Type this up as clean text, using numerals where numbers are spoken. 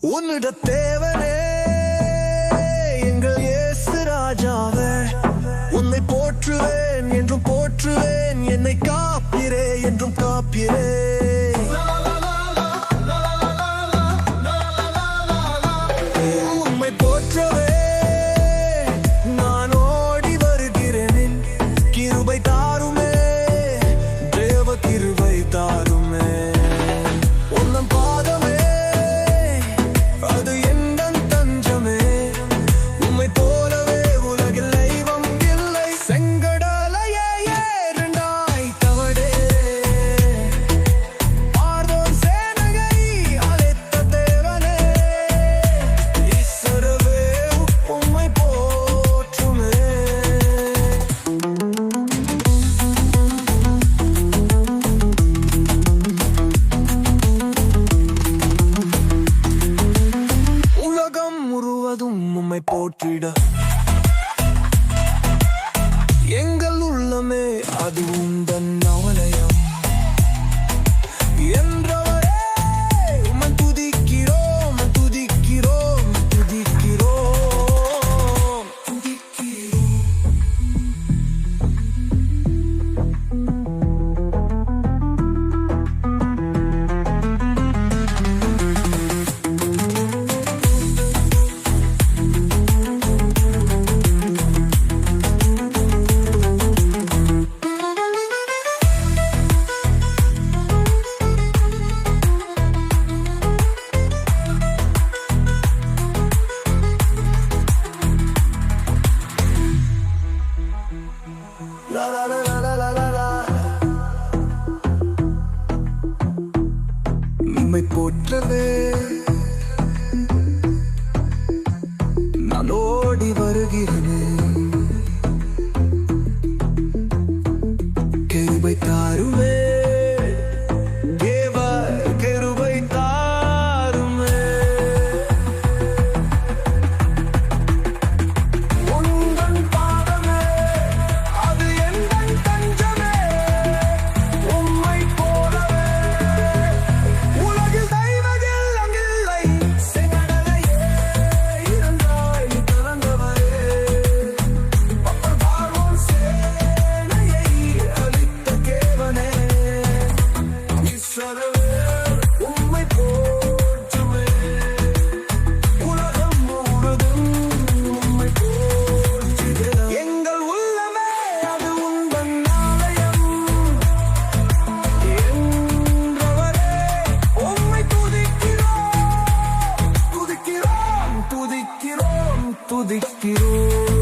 உன்னிட தேவனே எங்கள் இயேசு ராஜாவே, உன்னை போற்றுவேன் என்றும் போற்றுவேன், என்னை காப்பீரே என்றும் காப்பீரே. உம்மை போற்றவே நான் ஓடி வருகிறேன், கிருபை தாருமே தேவ கிருபை தாருமே. உன்னம் பாதமே அது எந்தன் தஞ்சமே, உம்மை போலவே உலகில் தெய்வம் இல்லை. செங்கடலையே ஏறினாய் தவடே, பார்வோன் சேனையை அழைத்த தேவனே, இஸ்ரவேல் உம்மை போற்றுமே. உலகம் முழுவதும் உம்மை போற்றிட எங்கள் உள்ளமே அது உந்தன் ஆலயம். என்றவரே உம்மை துதிக்கிறோம் துதிக்கிறோம் துதிக்கிறோம் துதிக்கிறோம். La la la la la la la. உம்மை போற்றவே நான் ஓடி வருகிறேன், கிருபை தாருமே தேவ கிருபை தாருமே. உந்தன் பாதமே அது எந்தன் தஞ்சமே, உம்மை போலவே உலகில் தெய்வங்கள் அங்கில்லை. செங்கடலையே இறந்தாய் திறந்தவரே, பார்வோன் சேனையை அழித்த தேவனே, இஸ்ரவேல் உம்மை போற்றுமே. உலகம் முழுவதும் உம்மை போற்றிட எங்கள் உள்ளமே அது உந்தன் ஆலயம். என்றவரே உம்மை துதிக்கிறோம் துதிக்கிறோம் துதிக்கிறோம் துதிக்கிறோம்.